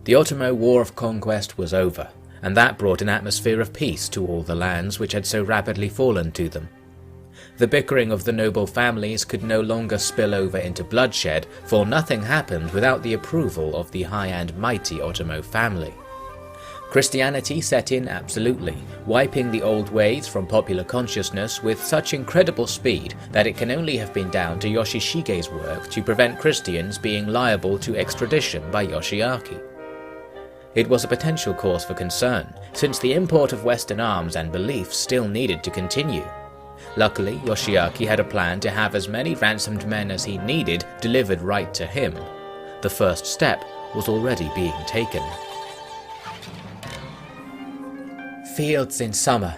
The Otomo War of Conquest was over, and that brought an atmosphere of peace to all the lands which had so rapidly fallen to them. The bickering of the noble families could no longer spill over into bloodshed, for nothing happened without the approval of the high and mighty Otomo family. Christianity set in absolutely, wiping the old ways from popular consciousness with such incredible speed that it can only have been down to Yoshishige's work to prevent Christians being liable to extradition by Yoshiaki. It was a potential cause for concern, since the import of Western arms and beliefs still needed to continue. Luckily, Yoshiaki had a plan to have as many ransomed men as he needed delivered right to him. The first step was already being taken. Fields in summer,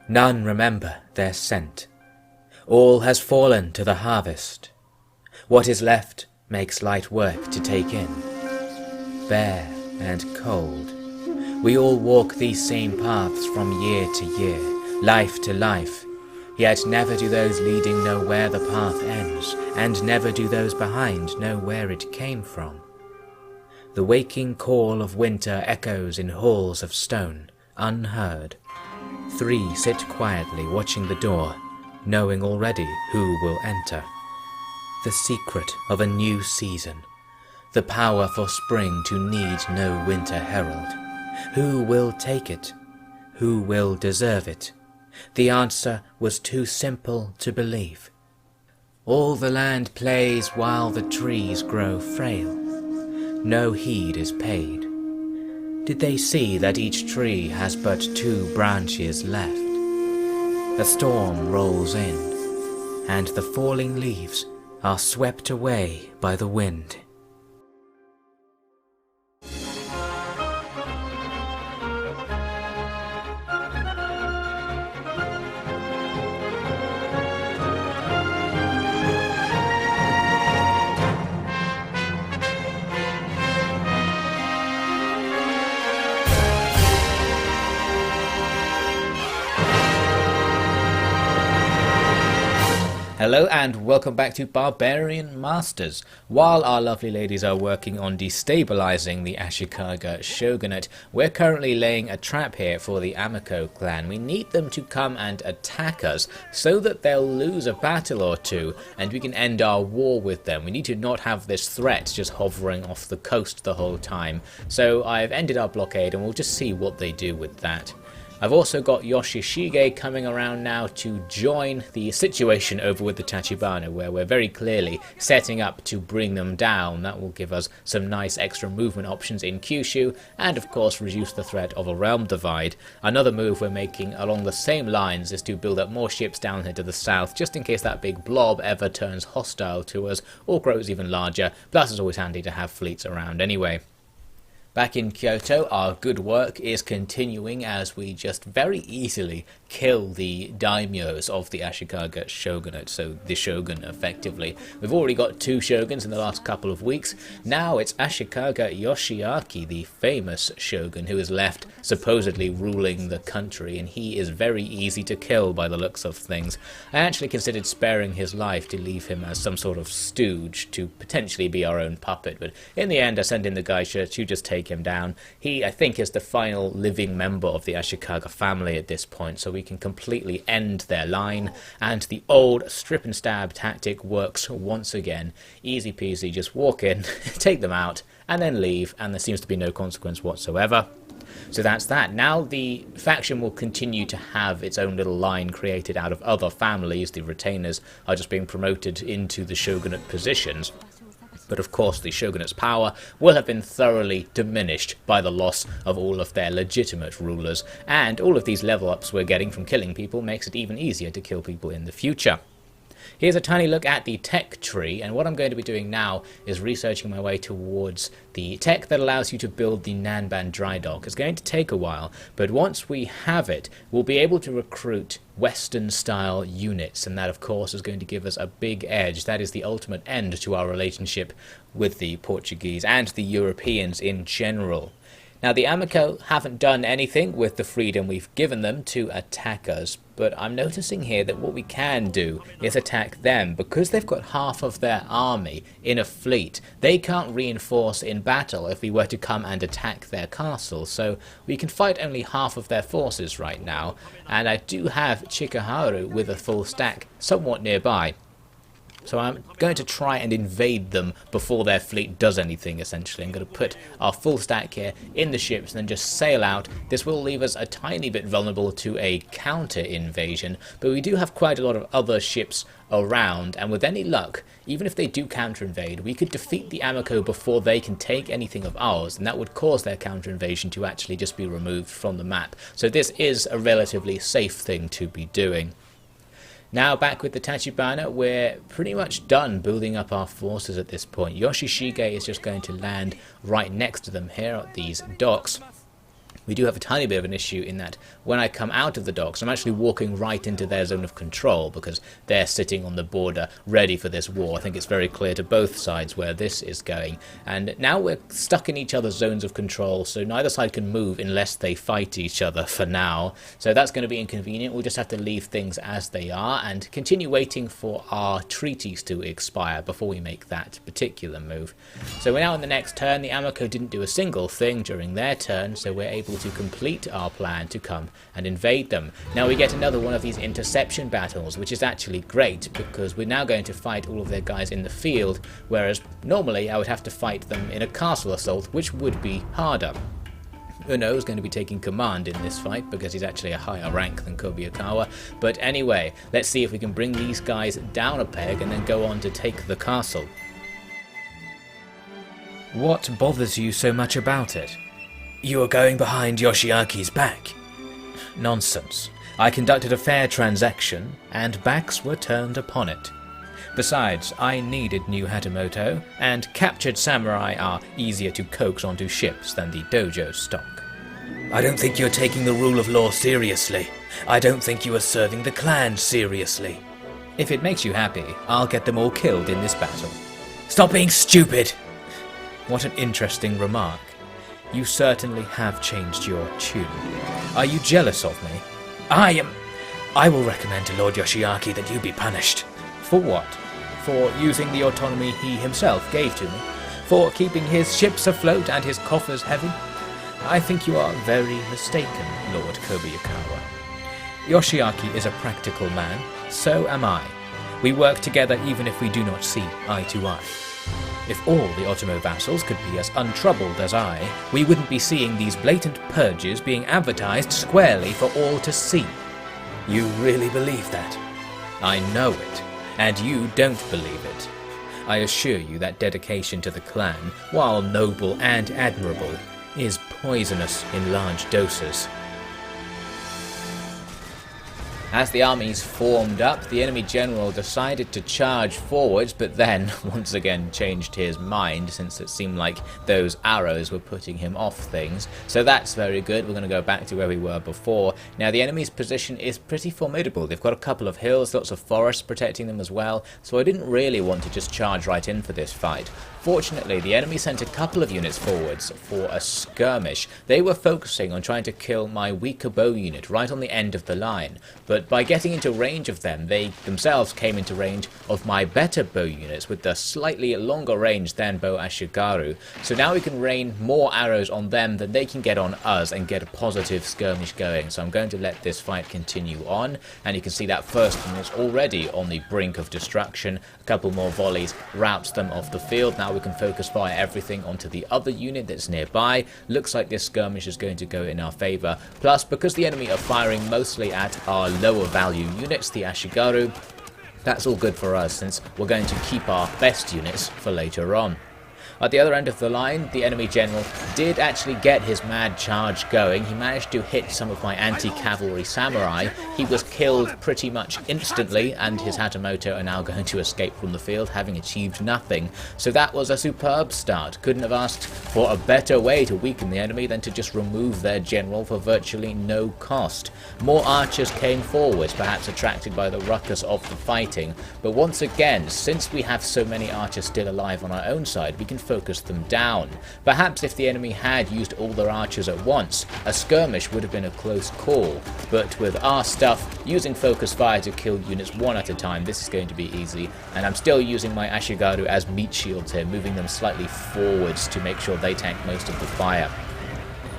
none remember their scent. All has fallen to the harvest. What is left makes light work to take in. Bare and cold, we all walk these same paths from year to year, life to life, yet never do those leading know where the path ends, and never do those behind know where it came from. The waking call of winter echoes in halls of stone, unheard. 3 sit quietly watching the door, knowing already who will enter. The secret of a new season. The power for spring to need no winter herald. Who will take it? Who will deserve it? The answer was too simple to believe. All the land plays while the trees grow frail. No heed is paid. Did they see that each tree has but 2 branches left? A storm rolls in, and the falling leaves are swept away by the wind. Hello and welcome back to Barbarian Masters. While our lovely ladies are working on destabilizing the Ashikaga shogunate, we're currently laying a trap here for the Amiko clan. We need them to come and attack us so that they'll lose a battle or two and we can end our war with them. We need to not have this threat just hovering off the coast the whole time. So I've ended our blockade and we'll just see what they do with that. I've also got Yoshishige coming around now to join the situation over with the Tachibana, where we're very clearly setting up to bring them down. That will give us some nice extra movement options in Kyushu, and of course reduce the threat of a realm divide. Another move we're making along the same lines is to build up more ships down here to the south, just in case that big blob ever turns hostile to us, or grows even larger, plus it's always handy to have fleets around anyway. Back in Kyoto, our good work is continuing as we just very easily kill the daimyos of the Ashikaga shogunate, so the shogun effectively. We've already got 2 shoguns in the last couple of weeks. Now it's Ashikaga Yoshiaki, the famous shogun, who is left supposedly ruling the country, and he is very easy to kill by the looks of things. I actually considered sparing his life to leave him as some sort of stooge to potentially be our own puppet, but in the end I sent in the geisha to just take him down. He, I think, is the final living member of the Ashikaga family at this point, so we can completely end their line, and the old strip and stab tactic works once again. Easy peasy, just walk in, take them out, and then leave, and there seems to be no consequence whatsoever. So that's that. Now the faction will continue to have its own little line created out of other families. The retainers are just being promoted into the shogunate positions. But of course the shogunate's power will have been thoroughly diminished by the loss of all of their legitimate rulers, and all of these level ups we're getting from killing people makes it even easier to kill people in the future. Here's a tiny look at the tech tree, and what I'm going to be doing now is researching my way towards the tech that allows you to build the Nanban dry dock. It's going to take a while, but once we have it, we'll be able to recruit Western-style units, and that of course is going to give us a big edge. That is the ultimate end to our relationship with the Portuguese and the Europeans in general. Now the Amiko haven't done anything with the freedom we've given them to attack us, but I'm noticing here that what we can do is attack them. Because they've got half of their army in a fleet, they can't reinforce in battle if we were to come and attack their castle, so we can fight only half of their forces right now, and I do have Chikaharu with a full stack somewhat nearby. So I'm going to try and invade them before their fleet does anything, essentially. I'm going to put our full stack here in the ships and then just sail out. This will leave us a tiny bit vulnerable to a counter-invasion, but we do have quite a lot of other ships around, and with any luck, even if they do counter-invade, we could defeat the Amico before they can take anything of ours, and that would cause their counter-invasion to actually just be removed from the map. So this is a relatively safe thing to be doing. Now back with the Tachibana, we're pretty much done building up our forces at this point. Yoshishige is just going to land right next to them here at these docks. We do have a tiny bit of an issue in that when I come out of the docks, I'm actually walking right into their zone of control because they're sitting on the border ready for this war. I think it's very clear to both sides where this is going. And now we're stuck in each other's zones of control, so neither side can move unless they fight each other for now. So that's going to be inconvenient. We'll just have to leave things as they are and continue waiting for our treaties to expire before we make that particular move. So we're now in the next turn. The Amico didn't do a single thing during their turn, so we're able to complete our plan to come and invade them. Now we get another one of these interception battles, which is actually great because we're now going to fight all of their guys in the field, whereas normally I would have to fight them in a castle assault, which would be harder. Uno is going to be taking command in this fight because he's actually a higher rank than Kobayakawa. But anyway, let's see if we can bring these guys down a peg and then go on to take the castle. What bothers you so much about it? You are going behind Yoshiaki's back. Nonsense. I conducted a fair transaction, and backs were turned upon it. Besides, I needed new Hatamoto, and captured samurai are easier to coax onto ships than the dojo stock. I don't think you're taking the rule of law seriously. I don't think you are serving the clan seriously. If it makes you happy, I'll get them all killed in this battle. Stop being stupid! What an interesting remark. You certainly have changed your tune. Are you jealous of me? I will recommend to Lord Yoshiaki that you be punished. For what? For using the autonomy he himself gave to me? For keeping his ships afloat and his coffers heavy? I think you are very mistaken, Lord Kobayakawa. Yoshiaki is a practical man, so am I. We work together even if we do not see eye to eye. If all the Otomo vassals could be as untroubled as I, we wouldn't be seeing these blatant purges being advertised squarely for all to see. You really believe that? I know it, and you don't believe it. I assure you that dedication to the clan, while noble and admirable, is poisonous in large doses. As the armies formed up, the enemy general decided to charge forwards, but then once again changed his mind since it seemed like those arrows were putting him off things. So that's very good. We're going to go back to where we were before. Now the enemy's position is pretty formidable. They've got a couple of hills, lots of forests protecting them as well, so I didn't really want to just charge right in for this fight. Fortunately, the enemy sent a couple of units forwards for a skirmish. They were focusing on trying to kill my weaker bow unit right on the end of the line, but by getting into range of them, they themselves came into range of my better bow units with the slightly longer range than bow Ashigaru. So now we can rain more arrows on them than they can get on us and get a positive skirmish going. So I'm going to let this fight continue on, and you can see that first one is already on the brink of destruction. A couple more volleys routes them off the field. Now we can focus fire everything onto the other unit that's nearby. Looks like this skirmish is going to go in our favour. Plus, because the enemy are firing mostly at our lower value units, the Ashigaru, that's all good for us since we're going to keep our best units for later on. At the other end of the line, the enemy general did actually get his mad charge going. He managed to hit some of my anti-cavalry samurai. He was killed pretty much instantly, and his Hatamoto are now going to escape from the field, having achieved nothing. So that was a superb start. Couldn't have asked for a better way to weaken the enemy than to just remove their general for virtually no cost. More archers came forwards, perhaps attracted by the ruckus of the fighting. But once again, since we have so many archers still alive on our own side, we can focus them down. Perhaps if the enemy had used all their archers at once, a skirmish would have been a close call, but with our stuff, using focus fire to kill units one at a time, this is going to be easy, and I'm still using my Ashigaru as meat shields here, moving them slightly forwards to make sure they tank most of the fire.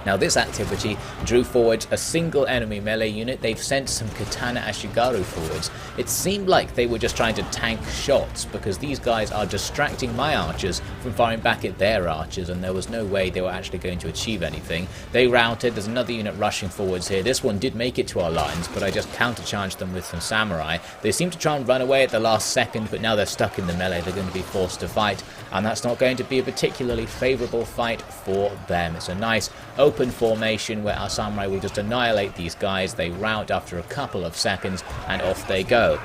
Now this activity drew forwards a single enemy melee unit. They've sent some Katana Ashigaru forwards. It seemed like they were just trying to tank shots because these guys are distracting my archers from firing back at their archers, and there was no way they were actually going to achieve anything. They routed. There's another unit rushing forwards here. This one did make it to our lines, but I just countercharged them with some samurai. They seemed to try and run away at the last second, but now they're stuck in the melee. They're going to be forced to fight, and that's not going to be a particularly favourable fight for them. It's a nice open formation where our samurai will just annihilate these guys. They rout after a couple of seconds and off they go.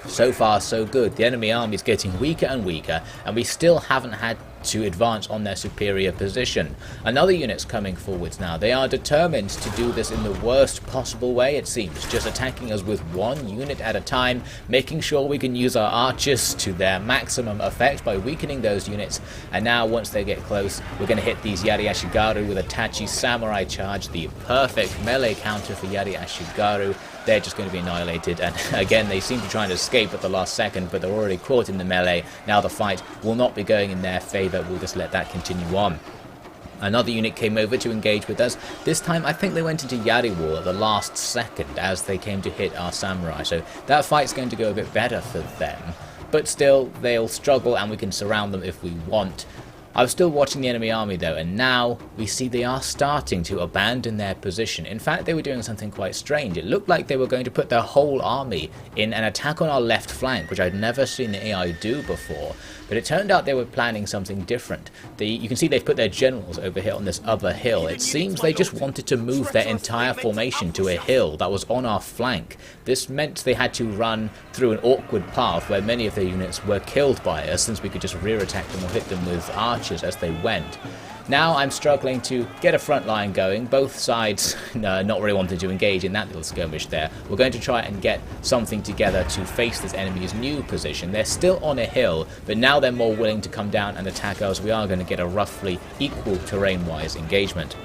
So far so good. The enemy army is getting weaker and weaker, and we still haven't had to advance on their superior position. Another unit's coming forwards now. They are determined to do this in the worst possible way, it seems, just attacking us with one unit at a time, making sure we can use our archers to their maximum effect by weakening those units. And now once they get close, we're going to hit these Yari Ashigaru with a Tachi Samurai Charge, the perfect melee counter for Yari Ashigaru. They're just going to be annihilated, and again they seem to try and escape at the last second, but they're already caught in the melee. Now the fight will not be going in their favour. We'll just let that continue on. Another unit came over to engage with us. This time I think they went into Yari War at the last second as they came to hit our samurai, so that fight's going to go a bit better for them. But still, they'll struggle and we can surround them if we want. I was still watching the enemy army though, and now we see they are starting to abandon their position. In fact, they were doing something quite strange. It looked like they were going to put their whole army in an attack on our left flank, which I'd never seen the AI do before. But it turned out they were planning something different. You can see they've put their generals over here on this other hill. It seems they just wanted to move their entire formation to a hill that was on our flank. This meant they had to run through an awkward path where many of their units were killed by us, since we could just rear attack them or hit them with archers as they went. Now I'm struggling to get a front line going. Both sides not really wanting to engage in that little skirmish there. We're going to try and get something together to face this enemy's new position. They're still on a hill, but now they're more willing to come down and attack us. We are going to get a roughly equal terrain-wise engagement.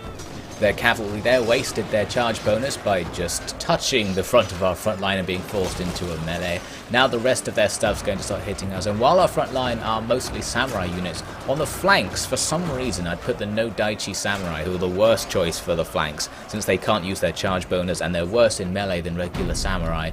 Their cavalry there wasted their charge bonus by just touching the front of our front line and being forced into a melee. Now the rest of their stuff's going to start hitting us, and while our front line are mostly samurai units, on the flanks, for some reason I'd put the no Daichi samurai, who are the worst choice for the flanks, since they can't use their charge bonus and they're worse in melee than regular samurai.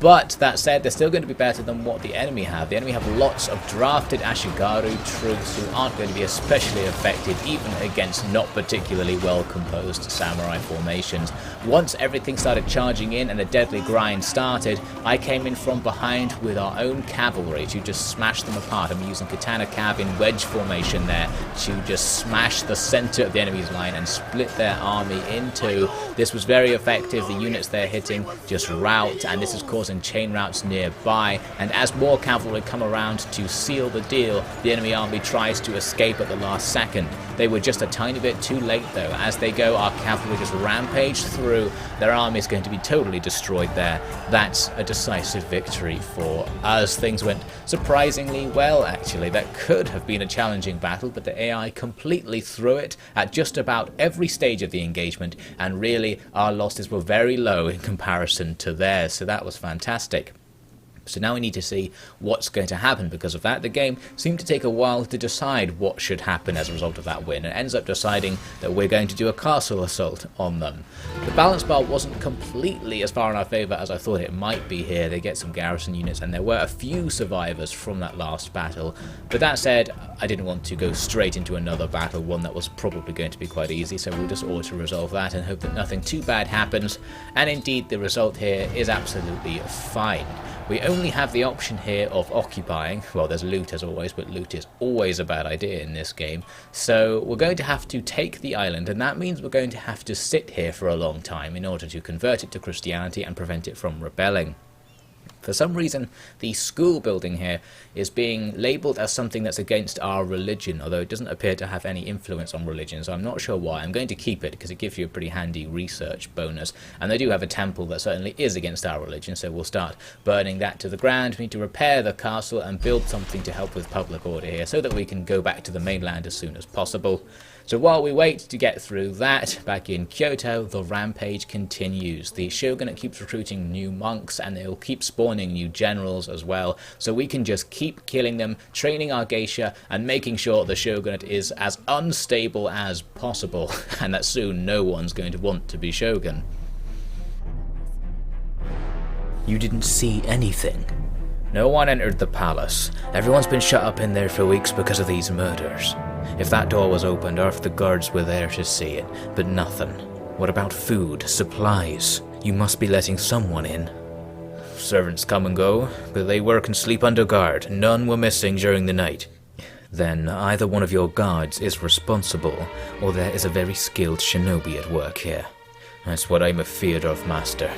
But that said, they're still going to be better than what the enemy have. The enemy have lots of drafted Ashigaru troops who aren't going to be especially effective even against not particularly well composed samurai formations. Once everything started charging in and the deadly grind started, I came in from behind with our own cavalry to just smash them apart. I'm using Katana Cav in wedge formation there to just smash the center of the enemy's line and split their army in two. This was very effective. The units they're hitting just rout, and this is causing chain routes nearby, and as more cavalry come around to seal the deal, the enemy army tries to escape at the last second. They were just a tiny bit too late though. As they go, our cavalry just rampage through. Their army is going to be totally destroyed there. That's a decisive victory for us. Things went surprisingly well actually. That could have been a challenging battle, but the AI completely threw it at just about every stage of the engagement, and really our losses were very low in comparison to theirs, so that was fantastic. So now we need to see what's going to happen because of that. The game seemed to take a while to decide what should happen as a result of that win, and ends up deciding that we're going to do a castle assault on them. The balance bar wasn't completely as far in our favour as I thought it might be here. They get some garrison units, and there were a few survivors from that last battle. But that said, I didn't want to go straight into another battle, one that was probably going to be quite easy, so we'll just auto-resolve that and hope that nothing too bad happens. And indeed, the result here is absolutely fine. We only have the option here of occupying. Well, there's loot as always, but loot is always a bad idea in this game. So we're going to have to take the island, and that means we're going to have to sit here for a long time in order to convert it to Christianity and prevent it from rebelling. For some reason, the school building here is being labelled as something that's against our religion, although it doesn't appear to have any influence on religion, so I'm not sure why. I'm going to keep it because it gives you a pretty handy research bonus. And they do have a temple that certainly is against our religion, so we'll start burning that to the ground. We need to repair the castle and build something to help with public order here so that we can go back to the mainland as soon as possible. So while we wait to get through that, back in Kyoto, the rampage continues. The shogunate keeps recruiting new monks, and they'll keep spawning new generals as well, so we can just keep killing them, training our geisha, and making sure the shogunate is as unstable as possible, and that soon no one's going to want to be shogun. You didn't see anything? No one entered the palace. Everyone's been shut up in there for weeks because of these murders. If that door was opened or if the guards were there to see it, but nothing. What about food, supplies? You must be letting someone in. Servants come and go, but they work and sleep under guard. None were missing during the night. Then either one of your guards is responsible, or there is a very skilled shinobi at work here. That's what I'm afeard of, Master.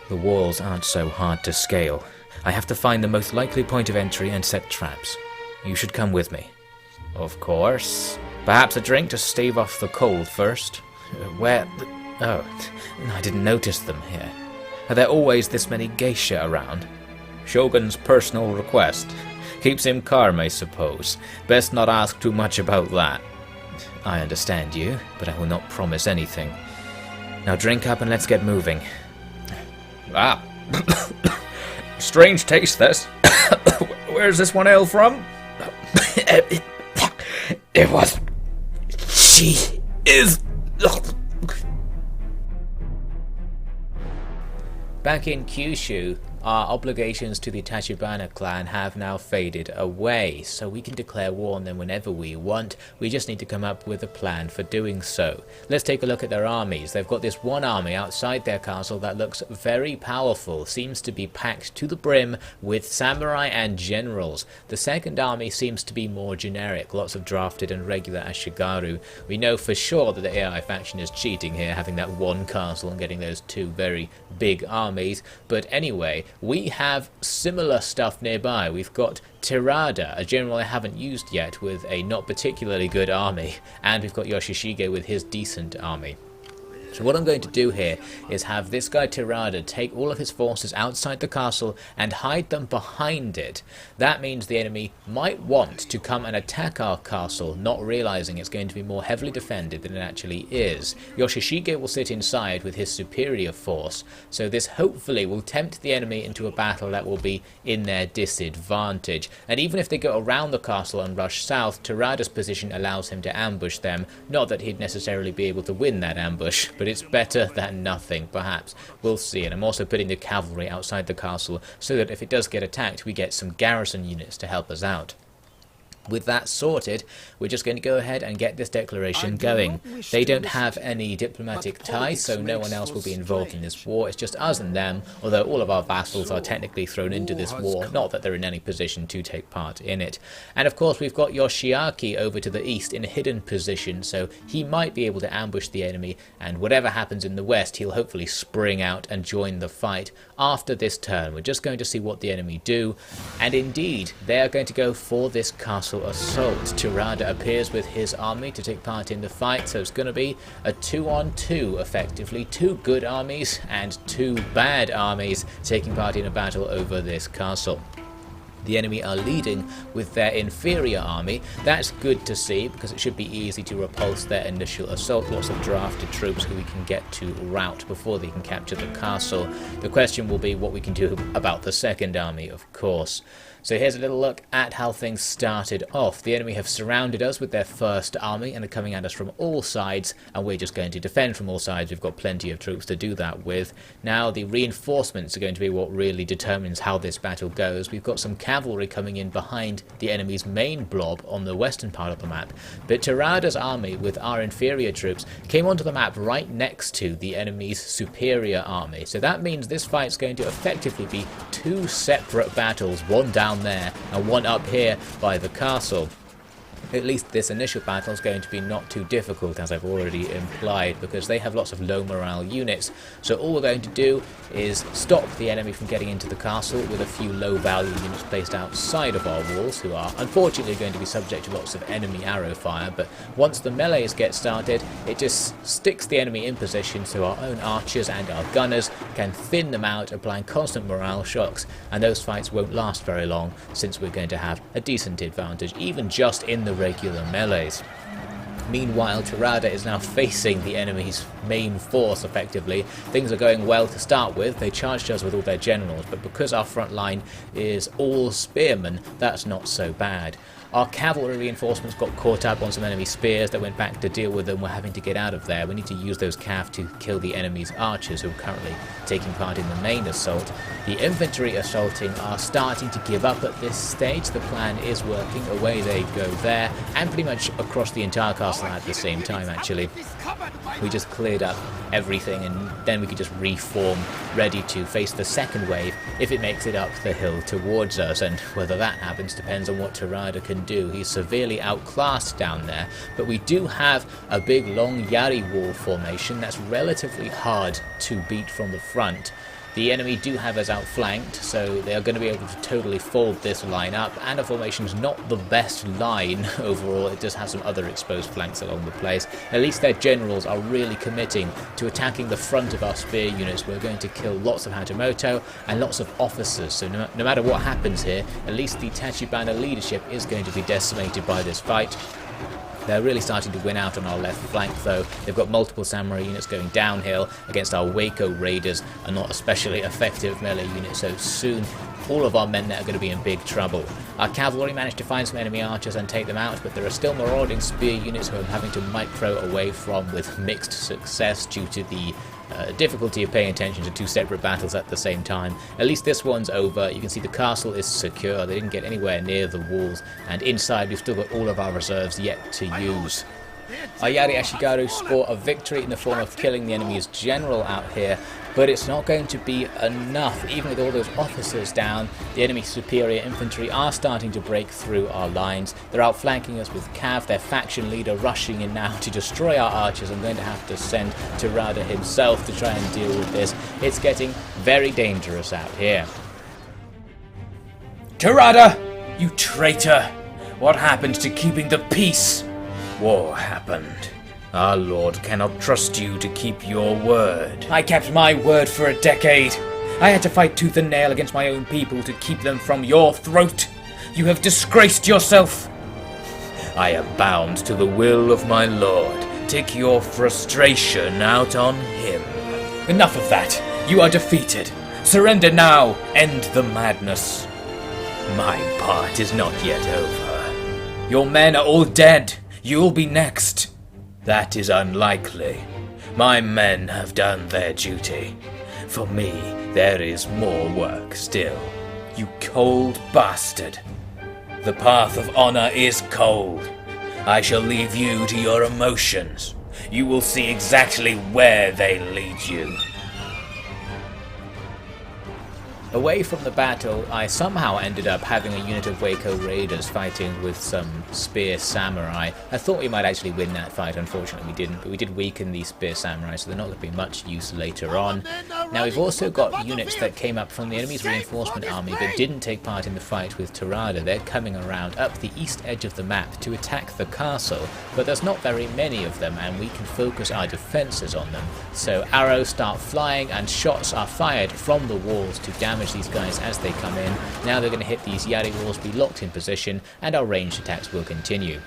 The walls aren't so hard to scale. I have to find the most likely point of entry and set traps. You should come with me. Of course. Perhaps a drink to stave off the cold first? Where? Oh, I didn't notice them here. Are there always this many geisha around? Shogun's personal request. Keeps him calm, I suppose. Best not ask too much about that. I understand you, but I will not promise anything. Now drink up and let's get moving. Ah. Strange taste, this. Where's this one ale from? It was... She is... Back in Kyushu, our obligations to the Tachibana clan have now faded away, so we can declare war on them whenever we want. We just need to come up with a plan for doing so. Let's take a look at their armies. They've got this one army outside their castle that looks very powerful, seems to be packed to the brim with samurai and generals. The second army seems to be more generic, lots of drafted and regular ashigaru. We know for sure that the AI faction is cheating here, having that one castle and getting those two very big armies, but anyway, we have similar stuff nearby. We've got Terada, a general I haven't used yet, with a not particularly good army, and we've got Yoshishige with his decent army. So what I'm going to do here is have this guy Terada take all of his forces outside the castle and hide them behind it. That means the enemy might want to come and attack our castle, not realizing it's going to be more heavily defended than it actually is. Yoshishige will sit inside with his superior force, so this hopefully will tempt the enemy into a battle that will be in their disadvantage. And even if they go around the castle and rush south, Terada's position allows him to ambush them. Not that he'd necessarily be able to win that ambush, but it's better than nothing, perhaps. We'll see. And I'm also putting the cavalry outside the castle so that if it does get attacked, we get some garrison units to help us out. With that sorted, we're just going to go ahead and get this declaration going. They don't have any diplomatic ties, so no one else will be involved in this war. It's just us and them, although all of our vassals are technically thrown into this war, not that they're in any position to take part in it. And of course, we've got Yoshiaki over to the east in a hidden position, so he might be able to ambush the enemy, and whatever happens in the west, he'll hopefully spring out and join the fight after this turn. We're just going to see what the enemy do, and indeed, they are going to go for this castle assault. Terada appears with his army to take part in the fight, so it's going to be a 2-on-2 effectively. Two good armies and two bad armies taking part in a battle over this castle. The enemy are leading with their inferior army. That's good to see because it should be easy to repulse their initial assault. Lots of drafted troops who we can get to rout before they can capture the castle. The question will be what we can do about the second army, of course. So here's a little look at how things started off. The enemy have surrounded us with their first army and are coming at us from all sides, and we're just going to defend from all sides. We've got plenty of troops to do that with. Now the reinforcements are going to be what really determines how this battle goes. We've got some cavalry coming in behind the enemy's main blob on the western part of the map, but Terada's army with our inferior troops came onto the map right next to the enemy's superior army. So that means this fight's going to effectively be two separate battles, one down there and one up here by the castle. At least this initial battle is going to be not too difficult, as I've already implied, because they have lots of low morale units. So all we're going to do is stop the enemy from getting into the castle with a few low value units placed outside of our walls, who are unfortunately going to be subject to lots of enemy arrow fire. But once the melees get started, it just sticks the enemy in position so our own archers and our gunners can thin them out, applying constant morale shocks, and those fights won't last very long, since we're going to have a decent advantage even just in the regular melees. Meanwhile, Tirada is now facing the enemy's main force effectively. Things are going well to start with. They charged us with all their generals, but because our front line is all spearmen, that's not so bad. Our cavalry reinforcements got caught up on some enemy spears that went back to deal with them. We're having to get out of there. We need to use those cav to kill the enemy's archers, who are currently taking part in the main assault. The infantry assaulting are starting to give up at this stage. The plan is working. Away they go there, and pretty much across the entire castle at the same time actually. We just cleared up everything, and then we could just reform, ready to face the second wave if it makes it up the hill towards us. And whether that happens depends on what Tirada can do. He's severely outclassed down there, but we do have a big long Yari wall formation that's relatively hard to beat from the front. The enemy do have us outflanked, so they are going to be able to totally fold this line up, and our formation's not the best line overall. It does have some other exposed flanks along the place. At least their generals are really committing to attacking the front of our spear units. We're going to kill lots of Hatamoto and lots of officers, so no matter what happens here, at least the Tachibana leadership is going to be decimated by this fight. They're really starting to win out on our left flank though. They've got multiple samurai units going downhill against our Waco raiders, and not especially effective melee units, so soon all of our men there are going to be in big trouble. Our cavalry managed to find some enemy archers and take them out, but there are still marauding spear units who I'm having to micro away from with mixed success due to the difficulty of paying attention to two separate battles at the same time. At least this one's over. You can see the castle is secure. They didn't get anywhere near the walls, and inside we've still got all of our reserves yet to use. Our Yari Ashigaru score a victory in the form of killing the enemy's general out here, but it's not going to be enough. Even with all those officers down, the enemy superior infantry are starting to break through our lines. They're outflanking us with Cav, their faction leader rushing in now to destroy our archers. I'm going to have to send Tirada himself to try and deal with this. It's getting very dangerous out here. Tirada, you traitor! What happened to keeping the peace? War happened. Our lord cannot trust you to keep your word. I kept my word for a decade. I had to fight tooth and nail against my own people to keep them from your throat. You have disgraced yourself. I am bound to the will of my lord. Take your frustration out on him. Enough of that. You are defeated. Surrender now. End the madness. My part is not yet over. Your men are all dead. You'll be next. That is unlikely. My men have done their duty. For me, there is more work still. You cold bastard. The path of honor is cold. I shall leave you to your emotions. You will see exactly where they lead you. Away from the battle, I somehow ended up having a unit of Waco raiders fighting with some spear samurai. I thought we might actually win that fight, unfortunately we didn't, but we did weaken these spear samurai, so they're not going to be much use later on. Now we've also got units that came up from the enemy's reinforcement army but didn't take part in the fight with Tirada. They're coming around up the east edge of the map to attack the castle, but there's not very many of them and we can focus our defences on them. So arrows start flying and shots are fired from the walls to damage these guys as they come in. Now they're going to hit these Yari walls, be locked in position, and our ranged attacks will continue.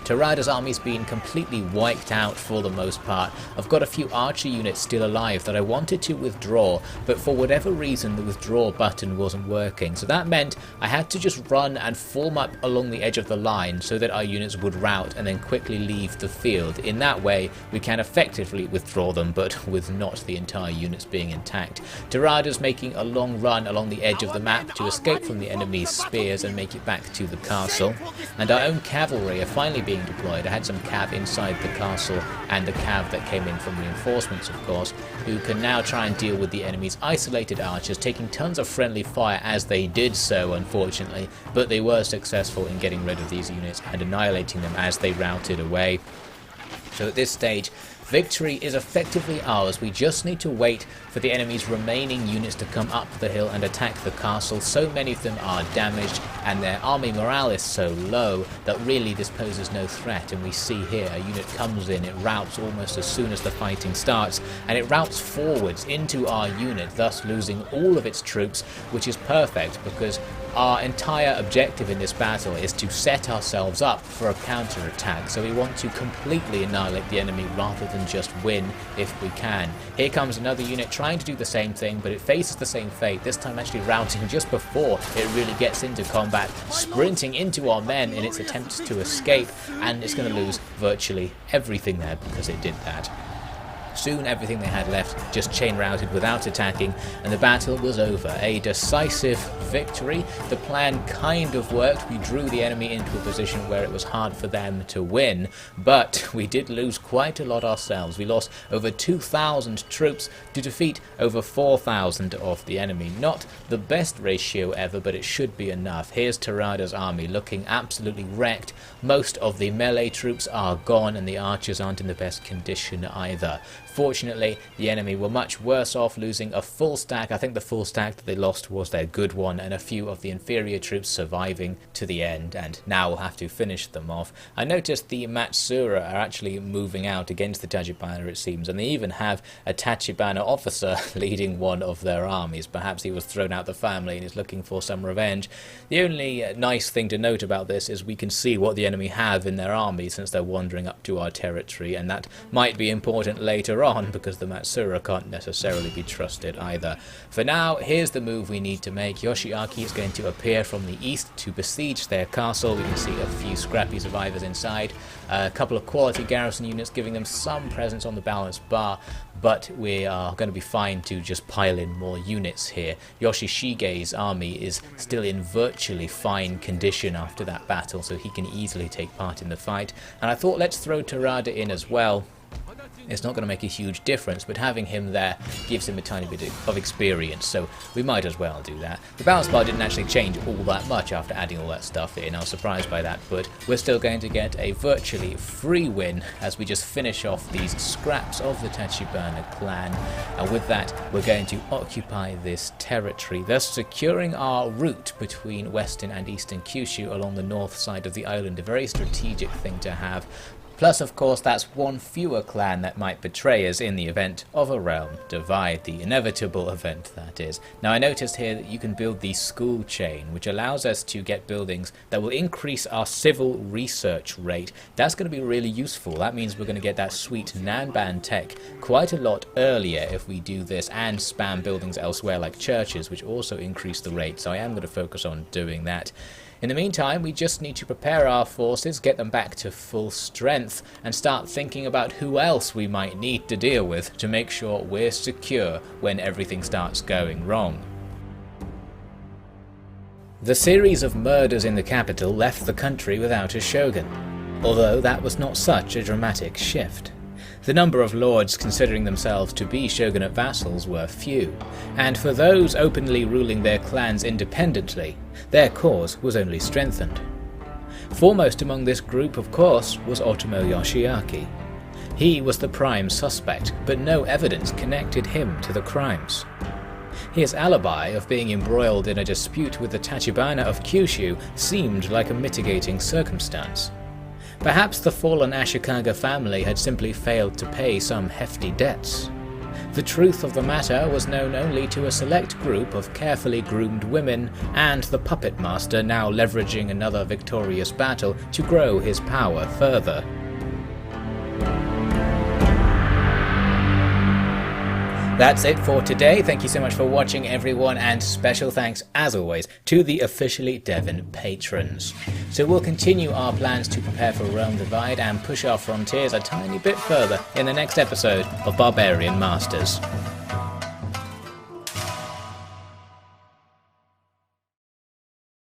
Tirada's army's been completely wiped out for the most part. I've got a few archer units still alive that I wanted to withdraw, but for whatever reason the withdraw button wasn't working. So that meant I had to just run and form up along the edge of the line so that our units would rout and then quickly leave the field. In that way we can effectively withdraw them, but with not the entire units being intact. Tirada's making a long run along the edge of the map to escape from the enemy's spears and make it back to the castle. And our own cavalry are finally being being deployed. I had some cav inside the castle and the cav that came in from reinforcements, of course, who can now try and deal with the enemy's isolated archers, taking tons of friendly fire as they did so, unfortunately, but they were successful in getting rid of these units and annihilating them as they routed away. So at this stage, victory is effectively ours. We just need to wait for the enemy's remaining units to come up the hill and attack the castle. So many of them are damaged and their army morale is so low that really this poses no threat. And we see here a unit comes in, it routs almost as soon as the fighting starts, and it routes forwards into our unit, thus losing all of its troops, which is perfect because our entire objective in this battle is to set ourselves up for a counter-attack, so we want to completely annihilate the enemy rather than just win if we can. Here comes another unit trying to do the same thing, but it faces the same fate, this time actually routing just before it really gets into combat, sprinting into our men in its attempts to escape, and it's going to lose virtually everything there because it did that. Soon everything they had left just chain routed without attacking, and the battle was over. A decisive victory. The plan kind of worked. We drew the enemy into a position where it was hard for them to win, but we did lose quite a lot ourselves. We lost over 2,000 troops to defeat over 4,000 of the enemy. Not the best ratio ever, but it should be enough. Here's Terada's army looking absolutely wrecked. Most of the melee troops are gone and the archers aren't in the best condition either. Fortunately, the enemy were much worse off, losing a full stack. I think the full stack that they lost was their good one, and a few of the inferior troops surviving to the end, and now we'll have to finish them off. I noticed the Matsura are actually moving out against the Tachibana, it seems, and they even have a Tachibana officer leading one of their armies. Perhaps he was thrown out the family and is looking for some revenge. The only nice thing to note about this is we can see what the enemy have in their army since they're wandering up to our territory, and that might be important later on because the Matsura can't necessarily be trusted either. For now, here's the move we need to make. Yoshiaki is going to appear from the east to besiege their castle. We can see a few scrappy survivors inside, a couple of quality garrison units giving them some presence on the balance bar, but we are going to be fine to just pile in more units here. Yoshishige's army is still in virtually fine condition after that battle, so he can easily take part in the fight, and I thought let's throw Terada in as well. It's not going to make a huge difference, but having him there gives him a tiny bit of experience, so we might as well do that. The balance bar didn't actually change all that much after adding all that stuff in. I was surprised by that, but we're still going to get a virtually free win as we just finish off these scraps of the Tachibana clan, and with that we're going to occupy this territory, thus securing our route between western and eastern Kyushu along the north side of the island. A very strategic thing to have. Plus, of course, that's one fewer clan that might betray us in the event of a realm divide, the inevitable event that is. Now, I noticed here that you can build the school chain, which allows us to get buildings that will increase our civil research rate. That's going to be really useful. That means we're going to get that sweet Nanban tech quite a lot earlier if we do this, and spam buildings elsewhere like churches, which also increase the rate. So I am going to focus on doing that. In the meantime, we just need to prepare our forces, get them back to full strength, and start thinking about who else we might need to deal with to make sure we're secure when everything starts going wrong. The series of murders in the capital left the country without a shogun, although that was not such a dramatic shift. The number of lords considering themselves to be shogunate vassals were few, and for those openly ruling their clans independently, their cause was only strengthened. Foremost among this group, of course, was Otomo Yoshiaki. He was the prime suspect, but no evidence connected him to the crimes. His alibi of being embroiled in a dispute with the Tachibana of Kyushu seemed like a mitigating circumstance. Perhaps the fallen Ashikaga family had simply failed to pay some hefty debts. The truth of the matter was known only to a select group of carefully groomed women and the puppet master now leveraging another victorious battle to grow his power further. That's it for today. Thank you so much for watching, everyone, and special thanks, as always, to the OfficiallyDevin patrons. So we'll continue our plans to prepare for Realm Divide and push our frontiers a tiny bit further in the next episode of Barbarian Masters.